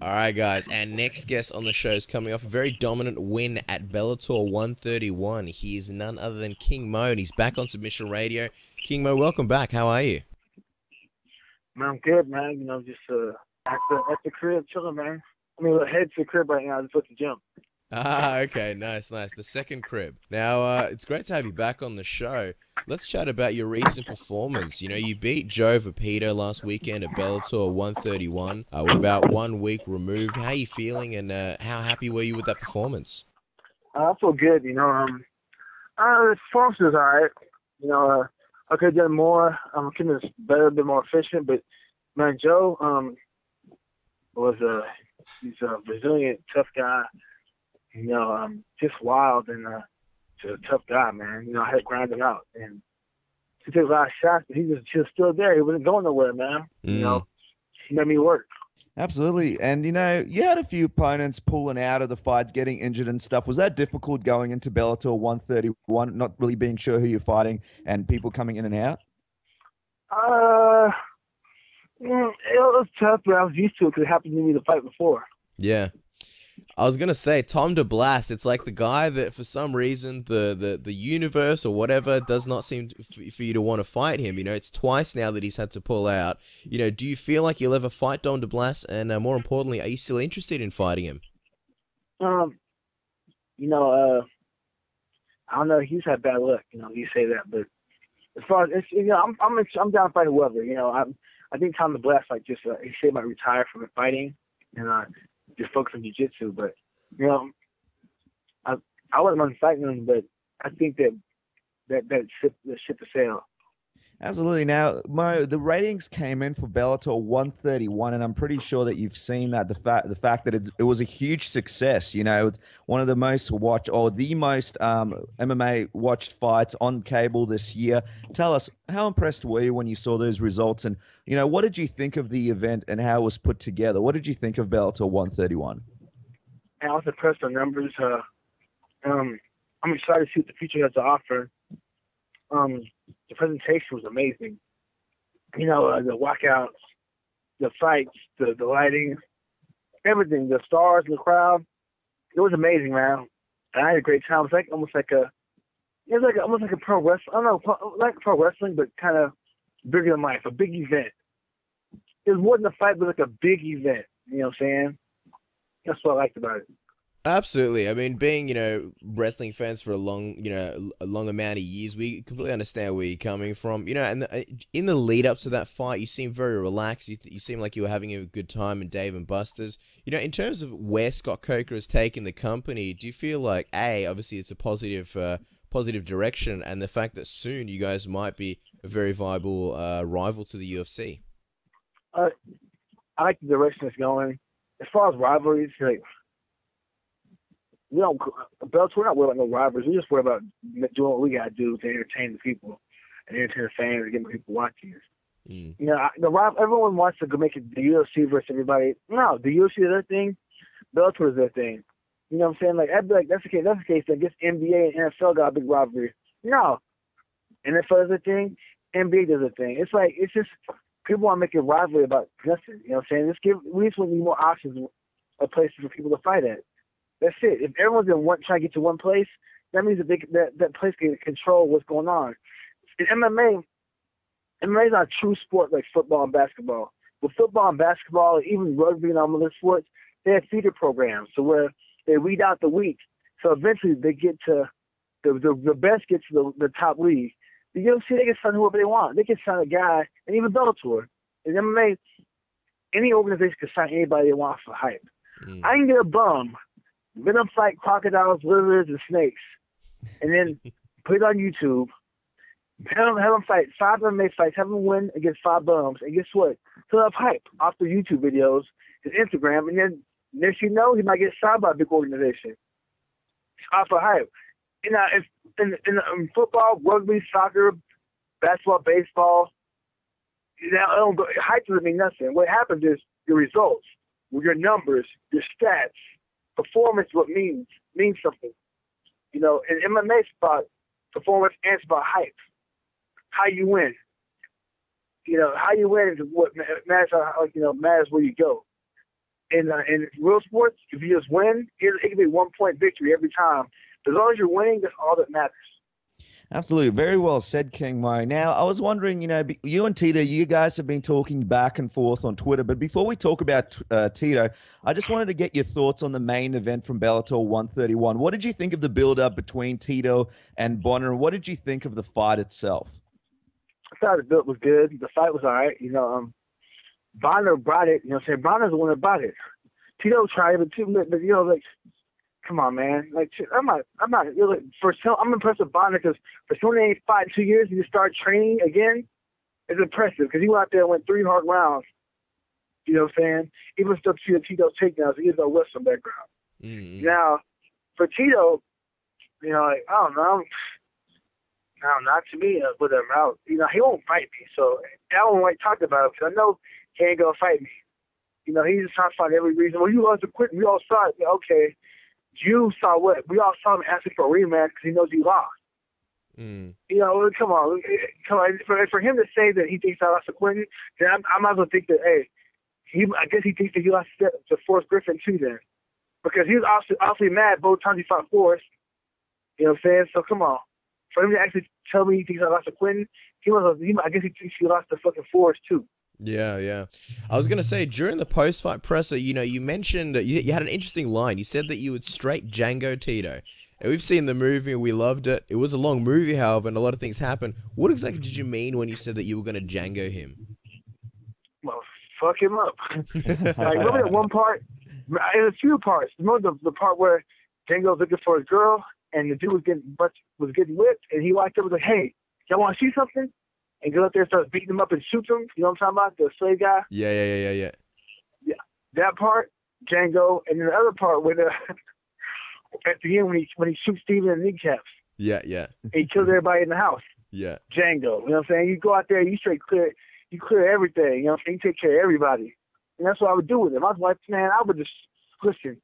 All right, guys, and next guest on the show is coming off a very dominant win at Bellator 131. He is none other than King Mo, and he's back on Submission Radio. King Mo, welcome back. How are you? Man, I'm good, man. Just at the crib chilling, man. I mean, head to the crib right now. I just went to the gym. Ah, okay, nice, nice. The second crib. Now, it's great to have you back on the show. Let's chat about your recent performance. You beat Joe Vapito last weekend at Bellator 131. We're about 1 week removed. How are you feeling, and how happy were you with that performance? I feel good, the performance was all right. I could have done more. I could have been better, a bit more efficient. But, man, Joe he's a resilient, tough guy. Just wild and just a tough guy, man. I had to grind him out. And he took a lot of shots, but he was still there. He wasn't going nowhere, man. He made me work. Absolutely. And, you had a few opponents pulling out of the fights, getting injured and stuff. Was that difficult going into Bellator 131, not really being sure who you're fighting and people coming in and out? It was tough, but I was used to it because it happened to me the fight before. Yeah. I was gonna say Tom DeBlas. It's like the guy that, for some reason, the universe or whatever does not seem for you to want to fight him. It's twice now that he's had to pull out. Do you feel like you'll ever fight Tom DeBlas? And more importantly, are you still interested in fighting him? I don't know. He's had bad luck. You say that, but as far as I'm down to fight whoever. I think Tom DeBlas he said might retire from the fighting and just focus on jiu-jitsu, but I wasn't on fighting him, but I think that ship to sail. Absolutely. Now, Mo, the ratings came in for Bellator 131, and I'm pretty sure that you've seen that the fact that it was a huge success. It's one of the most watched or the most MMA watched fights on cable this year. Tell us, how impressed were you when you saw those results, and what did you think of the event and how it was put together? What did you think of Bellator 131? I was impressed with the numbers. I'm excited to see what the future has to offer. The presentation was amazing. The walkouts, the fights, the lighting, everything, the stars, the crowd. It was amazing, man. And I had a great time. It was almost like a pro wrestling. I don't know, like pro wrestling, but kind of bigger than life, a big event. It was more than a fight, but like a big event. You know what I'm saying? That's what I liked about it. Absolutely. I mean, being, wrestling fans for a long amount of years, we completely understand where you're coming from. And in the lead up to that fight, you seem very relaxed. You seem like you were having a good time in Dave and Buster's. In terms of where Scott Coker has taken the company, do you feel like, obviously it's a positive direction, and the fact that soon you guys might be a very viable rival to the UFC? I like the direction it's going. As far as rivalries, Bellator, we're not worried about no rivalries. We just worry about doing what we got to do to entertain the people and entertain the fans and get people watching us. Everyone wants to go make it the UFC versus everybody. No, the UFC is their thing. Bellator is their thing. You know what I'm saying? Like, I'd be like, that's the case. That's the case. I guess NBA and NFL got a big rivalry. No. NFL is their thing. NBA does their thing. It's just people want to make a rivalry about nothing. You know what I'm saying? We just want more options of places for people to fight at. That's it. If everyone's trying to get to one place, that means that place can control what's going on. In MMA is not a true sport like football and basketball. With football and basketball, even rugby and all other sports, they have feeder programs, so where they weed out the weak. So eventually they get to the best get to the top league. The UFC, they can sign whoever they want. They can sign a guy, and even Bellator. In MMA, any organization can sign anybody they want for hype. I can get a bum. Let them fight crocodiles, lizards, and snakes, and then put it on YouTube. Have them fight 5 MMA fights, have them win against 5 bums, and guess what? He'll have hype off the YouTube videos, his Instagram, and then next you know, he might get signed by a big organization. It's off of hype. In football, rugby, soccer, basketball, baseball, hype doesn't mean nothing. What happens is your results, your numbers, your stats. Performance is what means something. In MMA spot, performance and spot hype. How you win. How you win is what matters. Matters where you go. in real sports, if you just win, it can be 1-point victory every time. As long as you're winning, that's all that matters. Absolutely. Very well said, King Mo. Now, I was wondering, you and Tito, you guys have been talking back and forth on Twitter, but before we talk about Tito, I just wanted to get your thoughts on the main event from Bellator 131. What did you think of the build-up between Tito and Bonner? What did you think of the fight itself? I thought the build was good. The fight was all right. Bonner brought it. You know what I'm saying? Bonner's the one that brought it. Tito tried it, but come on, man. I'm not. I'm impressed with Bonner because for someone that ain't fought in 2 years, he just started training again. It's impressive because he went out there and went 3 hard rounds. You know what I'm saying? Even still to Tito's takedowns, he has no Western background. Mm-hmm. Now, for Tito, I don't know. No, not to me. Whatever. He won't fight me. So I don't like talking about it because I know he ain't gonna fight me. He's just trying to find every reason. Well, you lost to quit. We all saw it. Okay. You saw what? We all saw him asking for a rematch because he knows he lost. Mm. Come on. For him to say that he thinks I lost to Quentin, then I might as well think that, I guess he thinks that he lost to Forrest Griffin too then. Because he was awfully mad both times he fought Forrest. You know what I'm saying? So come on. For him to actually tell me he thinks I lost to Quentin, I guess he thinks he lost to fucking Forrest too. Yeah. I was going to say, during the post-fight presser, you mentioned, you had an interesting line. You said that you would straight Django Tito. And we've seen the movie, we loved it. It was a long movie, however, and a lot of things happened. What exactly did you mean when you said that you were going to Django him? Well, fuck him up. Remember that one part? There's a few parts. Remember the part where Django was looking for his girl, and the dude was getting whipped, and he walked up and was like, hey, y'all want to see something? And goes up there and starts beating him up and shoots him. You know what I'm talking about? The slave guy? Yeah. Yeah. That part, Django. And then the other part at the end when he shoots Steven in the kneecaps. Yeah. And he kills everybody in the house. Yeah. Django. You know what I'm saying? You go out there, you clear everything. You know what I'm saying? You take care of everybody. And that's what I would do with him. I was like, man, I would destroy you.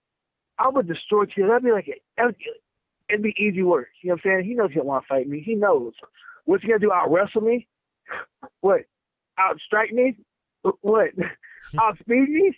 It'd be easy work. You know what I'm saying? He knows he don't want to fight me. He knows. What's he going to do? Out-wrestle me? What? Out-strike me? What? Out-speed me?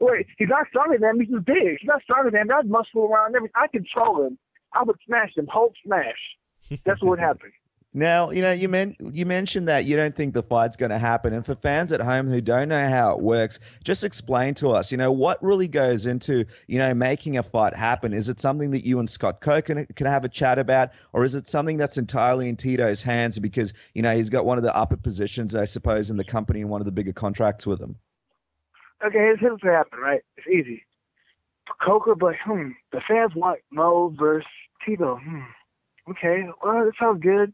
Wait, he's not stronger than me. He's big. He's not stronger than me. I'd muscle around everything. I control him. I would smash him. Hulk smash. That's what would happen. Now, you mentioned that you don't think the fight's going to happen. And for fans at home who don't know how it works, just explain to us, what really goes into, making a fight happen. Is it something that you and Scott Coe can have a chat about? Or is it something that's entirely in Tito's hands because, he's got one of the upper positions, I suppose, in the company and one of the bigger contracts with him? Okay, here's what's going to happen, right? It's easy. Coker, but the fans want Mo versus Tito. Okay, well, that sounds good.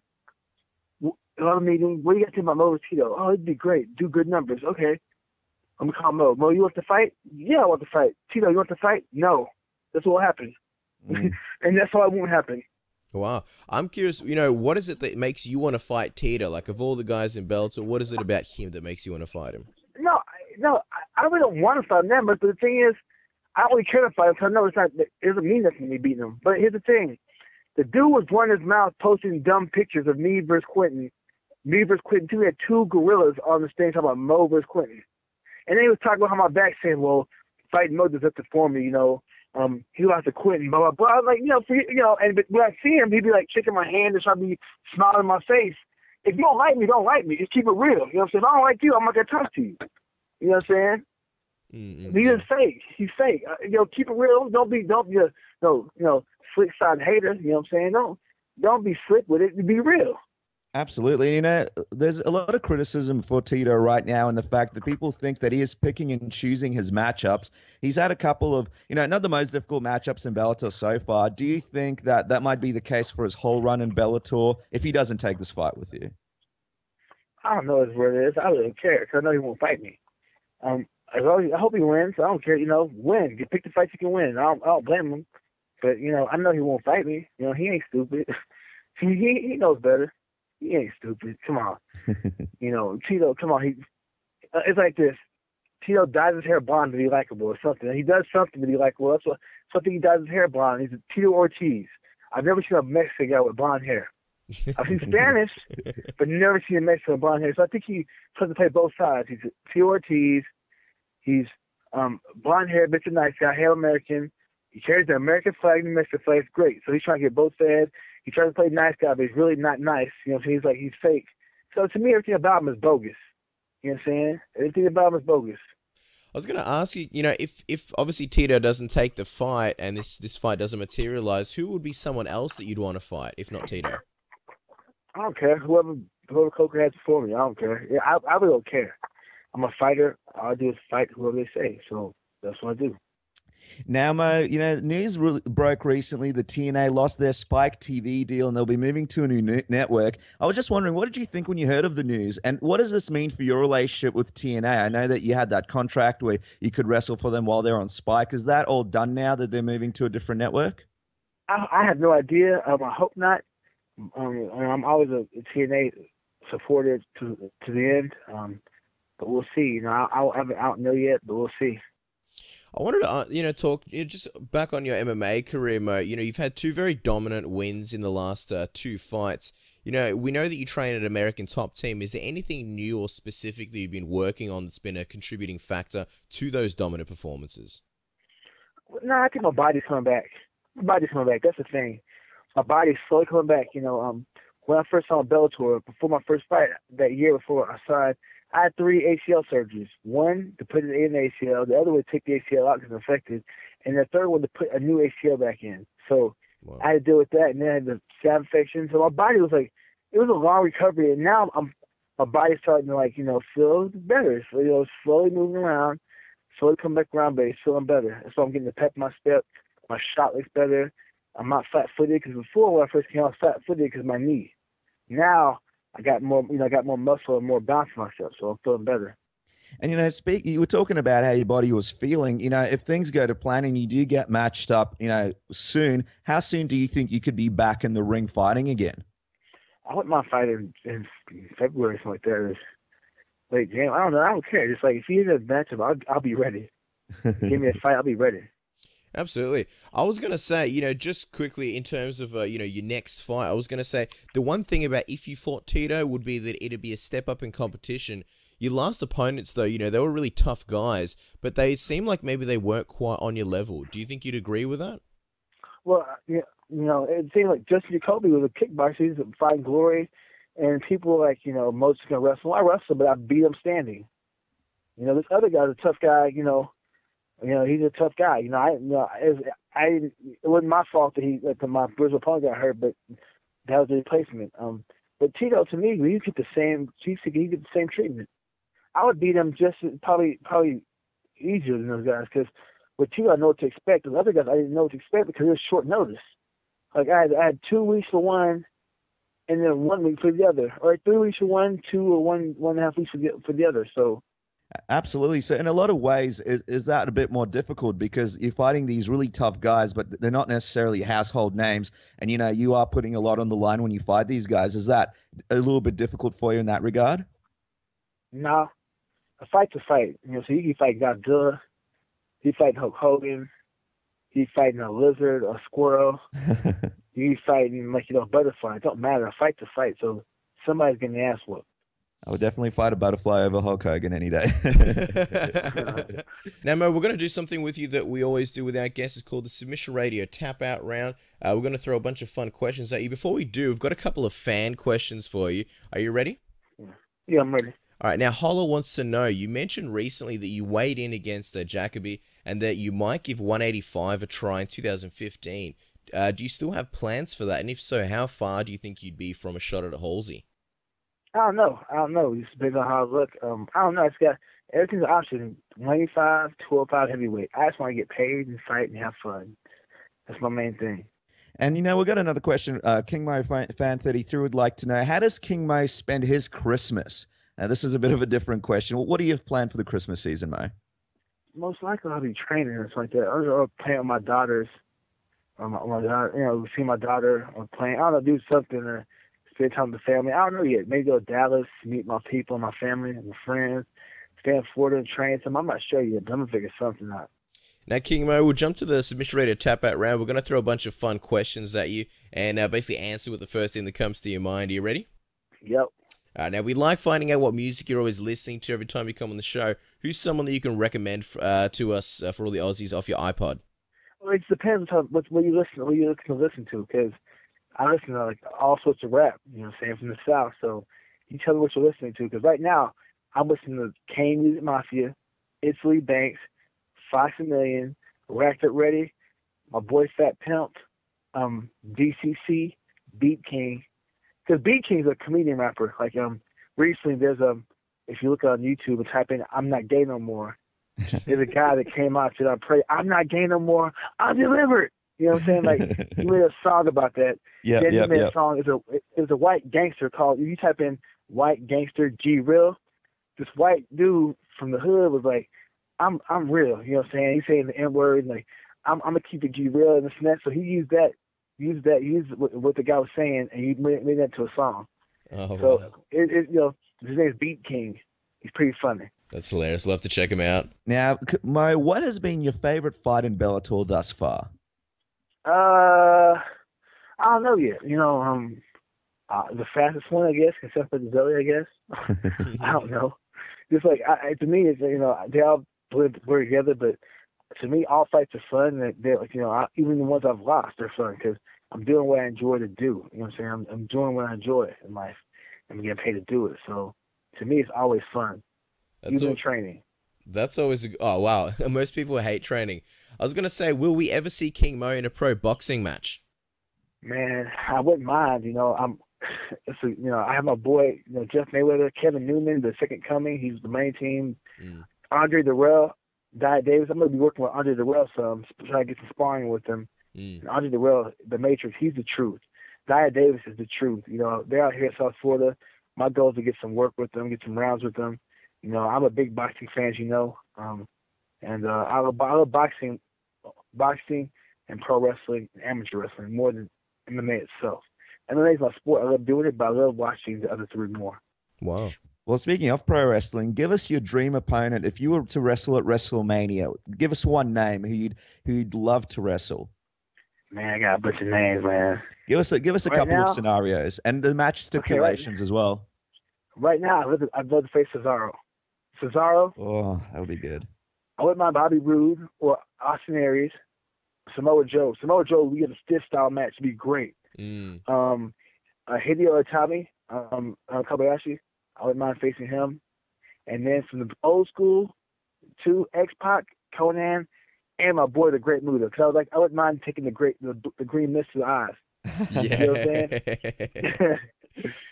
A lot of meetings. What do you got to think about Mo versus Tito? Oh, it'd be great. Do good numbers. Okay. I'm going to call Mo. Mo, you want to fight? Yeah, I want to fight. Tito, you want to fight? No. That's what will happen. And that's why it won't happen. Wow. I'm curious, what is it that makes you want to fight Tito? Like, of all the guys in Bellator, what is it about him that makes you want to fight him? No, I really don't want to fight him, but the thing is, I only care to fight him because I know it doesn't mean nothing to me beating him. But here's the thing. The dude was running his mouth posting dumb pictures of me versus Quentin. Me versus Quentin, too. We had 2 gorillas on the stage talking about Mo versus Quentin. And then he was talking about how my back saying, well, fighting Mo does up to for me, he lost to Quentin, blah, blah, blah. I was like, but when I see him, he'd be like shaking my hand and trying to be smiling in my face. If you don't like me, don't like me. Just keep it real. You know what I'm saying? If I don't like you, I'm not going to talk to you. You know what I'm saying? Mm-hmm. He's fake. He's fake. Keep it real. Don't be slick side hater. You know what I'm saying? Don't be slick with it. Be real. Absolutely. There's a lot of criticism for Tito right now in the fact that people think that he is picking and choosing his matchups. He's had a couple of, not the most difficult matchups in Bellator so far. Do you think that might be the case for his whole run in Bellator if he doesn't take this fight with you? I don't know what it is. I really don't care because I know he won't fight me. I hope he wins. I don't care. Win. You pick the fights you can win. I don't blame him. But, I know he won't fight me. He ain't stupid. he knows better. He ain't stupid. Come on. Tito, come on. It's like this. Tito dyes his hair blonde to be likable or something. He does something to be likable. That's something he dyes his hair blonde. He's a Tito Ortiz. I've never seen a Mexican guy with blonde hair. I've seen Spanish, but never seen a Mexican with blonde hair. So I think he tries to play both sides. He's a Tito Ortiz. He's Blonde hair, Mr. Nice Guy, hail American. He carries the American flag and the Mexican flag. It's great. So he's trying to get both fed. He tries to play nice guy, but he's really not nice. You know, so he's fake. So to me, everything about him is bogus. You know what I'm saying? Everything about him is bogus. I was going to ask you, if obviously Tito doesn't take the fight and this fight doesn't materialize, who would be someone else that you'd want to fight, if not Tito? I don't care. Whoever Coker has before me, I don't care. Yeah, I really don't care. I'm a fighter. All I do is fight whoever they say. So that's what I do. Now, Mo, news broke recently. The TNA lost their Spike TV deal and they'll be moving to a new network. I was just wondering, what did you think when you heard of the news? And what does this mean for your relationship with TNA? I know that you had that contract where you could wrestle for them while they're on Spike. Is that all done now that they're moving to a different network? I have no idea. I hope not. I'm always a TNA supporter to the end. But we'll see. I don't know yet, but we'll see. I wanted to, talk just back on your MMA career, Mo. You've had two very dominant wins in the last two fights. We know that you train at American Top Team. Is there anything new or specific that you've been working on that's been a contributing factor to those dominant performances? No, I think my body's coming back. That's the thing. My body's slowly coming back. When I first saw Bellator, before my first fight that year before I signed, I had 3 ACL surgeries. One, to put it in the ACL. The other one to take the ACL out because it's infected. And the third one to put a new ACL back in. So wow. I had to deal with that. And then I had the scab infection. So my body was like, it was a long recovery. And now my body's starting to feel better. So, slowly moving around, slowly come back around, but it's feeling better. So I'm getting the pep in my step. My shot looks better. I'm not flat-footed because before when I first came out, I was flat-footed because of my knee. Now I got more muscle and more bounce in myself, so I'm feeling better. And you were talking about how your body was feeling. If things go to plan and you do get matched up, soon, how soon do you think you could be back in the ring fighting again? I want my fight in February, something like that. Late January. I don't know. I don't care. Just like if you need a matchup, I'll be ready. Give me a fight, I'll be ready. Absolutely. I was going to say, just quickly in terms of, your next fight, I was going to say the one thing about if you fought Tito would be that it'd be a step up in competition. Your last opponents, though, they were really tough guys, but they seemed like maybe they weren't quite on your level. Do you think you'd agree with that? Well, it seemed like Justin Jacoby was a kickboxer. He's fighting Glory, and people were like, most can wrestle. I wrestle, but I beat him standing. This other guy's a tough guy, he's a tough guy. It wasn't my fault that my original opponent got hurt, but that was the replacement. But Tito, to me, he get the same treatment. I would beat him just probably easier than those guys because with Tito, I know what to expect. With other guys, I didn't know what to expect because it was short notice. Like I had 2 weeks for one, and then 1 week for the other, or 3 weeks for one, 2 or 1.5 weeks for the other. So. Absolutely. So in a lot of ways, is that a bit more difficult because you're fighting these really tough guys, but they're not necessarily household names. And, you are putting a lot on the line when you fight these guys. Is that a little bit difficult for you in that regard? No. A fight's a fight. So you can fight Godzilla. You fight Hulk Hogan. You fighting a lizard or a squirrel. You fighting a butterfly. It don't matter. A fight's a fight. So somebody's getting the ass whooped. I would definitely fight a butterfly over Hulk Hogan any day. Now, Mo, we're going to do something with you that we always do with our guests. It's called the Submission Radio Tap Out Round. We're going to throw a bunch of fun questions at you. Before we do, we've got a couple of fan questions for you. Are you ready? Yeah, I'm ready. All right. Now, Holler wants to know, you mentioned recently that you weighed in against Jacoby and that you might give 185 a try in 2015. Do you still have plans for that? And if so, how far do you think you'd be from a shot at Halsey? I don't know. It's depends on how I look. I don't know. It's got everything's an option. 185, 205 heavyweight. I just want to get paid and fight and have fun. That's my main thing. And we've got another question. King Mo fan 33 would like to know, how does King Mo spend his Christmas? Now, this is a bit of a different question. What do you have planned for the Christmas season, Mo? Most likely I'll be training or something like that. Or playing with my daughters. Or my daughter, see my daughter or playing. I don't know, do something or spend time with the family. I don't know yet. Maybe go to Dallas, meet my people, my family, and my friends. Stay in Florida and train some. I'm not sure yet, but I'm going to figure something out. Now, King Mo, we'll jump to the Submission Radio Tap Out round. We're going to throw a bunch of fun questions at you and basically answer with the first thing that comes to your mind. Are you ready? Yep. Now, we like finding out what music you're always listening to every time you come on the show. Who's someone that you can recommend to us for all the Aussies off your iPod? Well, it depends on what you listen to, because I listen to like all sorts of rap, you know what I'm saying, from the South. So you tell me what you're listening to, because right now I'm listening to Kane Music Mafia, Italy Banks, Fox a Million, Racked Up Ready, my boy Fat Pimp, DCC, Beat King. Because Beat King's a comedian rapper. Like recently there's if you look on YouTube and type in "I'm not gay no more," there's a guy that came out and said, "I pray I'm not gay no more. I'm delivered." You know what I'm saying? Like he made a song about that. Yeah, then he made a song. It's a white gangster called. If you type in "white gangster G Real," this white dude from the hood was like, "I'm real." You know what I'm saying? He's saying the N word, like I'm gonna keep it G Real and this and that. So he used what the guy was saying, and he made that to a song. Oh, so wow. you know, his name's Beat King. He's pretty funny. That's hilarious. Love to check him out. Now, Mo, what has been your favorite fight in Bellator thus far? I don't know yet. You know, the fastest one, I guess, except for the Zelly, I guess. I don't know. Just like to me, it's, you know, they all blur together, but to me, all fights are fun. And they're like, you know, even the ones I've lost, they're fun because I'm doing what I enjoy to do. You know what I'm saying? I'm doing what I enjoy in life. I'm getting paid to do it. So to me, it's always fun. Even training. That's always oh wow. Most people hate training. I was gonna say, will we ever see King Mo in a pro boxing match? Man, I wouldn't mind. You know, I have my boy, you know, Jeff Mayweather, Kevin Newman, the second coming. He's the main team. Andre Dirrell, Dia Davis. I'm gonna be working with Andre Dirrell some, trying to get some sparring with him. And Andre Dirrell, the Matrix, he's the truth. Dia Davis is the truth. You know, they're out here in South Florida. My goal is to get some work with them, get some rounds with them. You know, I'm a big boxing fan, as you know, and I love boxing and pro wrestling and amateur wrestling more than MMA itself. MMA is my sport. I love doing it, but I love watching the other three more. Wow. Well, speaking of pro wrestling, give us your dream opponent. If you were to wrestle at WrestleMania, give us one name who you'd love to wrestle. Man, I got a bunch of names, man. Give us a couple of scenarios and the match stipulations as well. Right now, I'd love to face Cesaro. Oh, that would be good. I wouldn't mind Bobby Roode or Austin Aries. Samoa Joe, we get a stiff style match. It'd be great. Hideo Itami, Kobayashi. I wouldn't mind facing him. And then from the old school to X-Pac, Conan, and my boy, the Great Muta. Because I wouldn't mind taking the green mist to the eyes. Yeah. You know what I'm saying?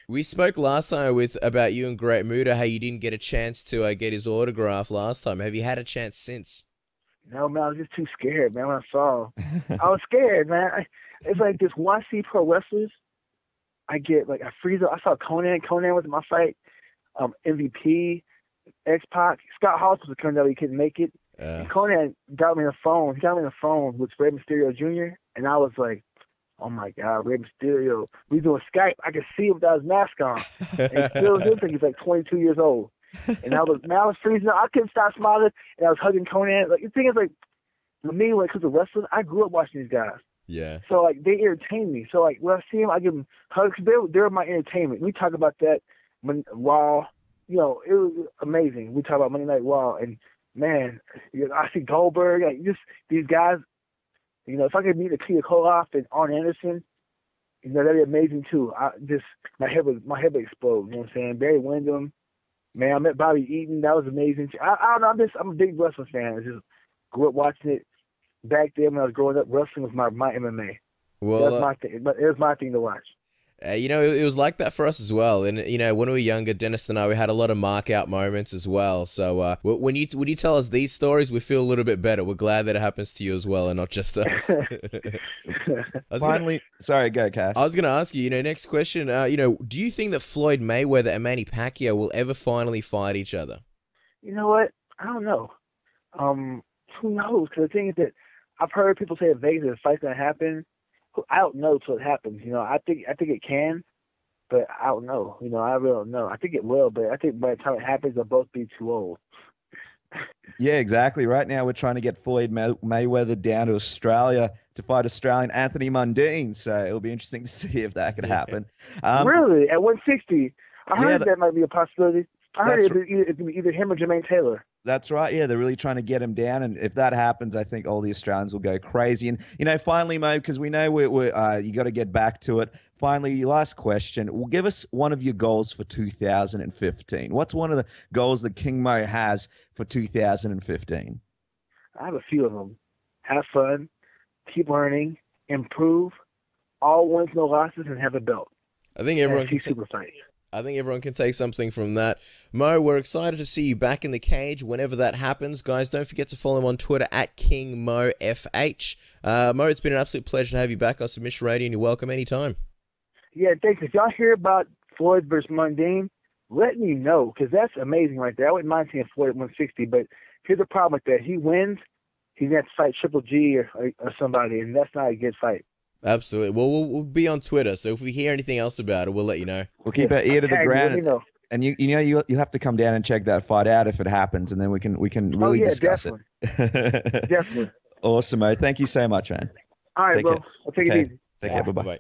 We spoke last time about you and Great Muta, how you didn't get a chance to get his autograph last time. Have you had a chance since? No, man, I was just too scared, man, when I saw him. I was scared, man. It's like this, when I see pro wrestlers, I get like, I freeze up. I saw Conan. Conan was in my fight. MVP, X-Pac. Scott Hall was coming out, he couldn't make it. And Conan got me on the phone. He got me on the phone with Rey Mysterio Jr., and I was like, oh my God, Rey Mysterio. We doing Skype. I could see him without his mask on. And still think he's like 22 years old. And I was freezing up. I couldn't stop smiling, and I was hugging Conan. Like, the thing is, like, for me, when it comes to wrestling, I grew up watching these guys. Yeah. So, like, they entertain me. So, like, when I see them, I give them hugs. They're my entertainment. We talk about that Raw. You know, it was amazing. We talk about Monday Night Raw, and, man, you know, I see Goldberg. Like, just these guys, you know, if I could meet Akira Koloff and Arn Anderson, you know, that'd be amazing, too. My head would explode. You know what I'm saying? Barry Windham. Man, I met Bobby Eaton. That was amazing. I don't know. I'm a big wrestling fan. I just grew up watching it back then when I was growing up. Wrestling was my MMA. Well, that was my thing. But it was my thing to watch. You know, it was like that for us as well. And, you know, when we were younger, Dennis and I, we had a lot of mark-out moments as well. So when you tell us these stories, we feel a little bit better. We're glad that it happens to you as well and not just us. Sorry, go, Cash. I was going to ask you, next question, you know, do you think that Floyd Mayweather and Manny Pacquiao will ever finally fight each other? You know what? I don't know. Who knows? Because the thing is that I've heard people say in Vegas the fight's going to happen. I don't know till it happens. You know, I think it can, but I don't know. You know, I really don't know. I think it will, but I think by the time it happens, they'll both be too old. Yeah, exactly. Right now, we're trying to get Floyd Mayweather down to Australia to fight Australian Anthony Mundine. So it'll be interesting to see if that could happen. Really? At 160? I heard Yeah, that might be a possibility. I heard that's it'd be either him or Jermaine Taylor. That's right. Yeah, they're really trying to get him down, and if that happens, I think all the Australians will go crazy. And finally, Mo, because we know you got to get back to it. Finally, your last question. Well, give us one of your goals for 2015. What's one of the goals that King Mo has for 2015? I have a few of them. Have fun, keep learning, improve, all wins, no losses, and have a belt. I think everyone can super fight. I think everyone can take something from that. Mo, we're excited to see you back in the cage whenever that happens. Guys, don't forget to follow him on Twitter at KingMoFH. Mo, it's been an absolute pleasure to have you back on Submission Radio, and you're welcome anytime. Yeah, thanks. If y'all hear about Floyd versus Mundine, let me know, because that's amazing right there. I wouldn't mind seeing Floyd at 160, but here's the problem with that. He wins, he's going to have to fight Triple G or somebody, and that's not a good fight. Absolutely. Well, we'll be on Twitter, so if we hear anything else about it, we'll let you know. We'll keep our ear to the ground. Let me know. And you have to come down and check that fight out if it happens, and then we can really discuss definitely. it. Definitely. Awesome, Mo. Thank you so much, man. All right, Take bro. care. I'll take it easy. Take care. Bye-bye.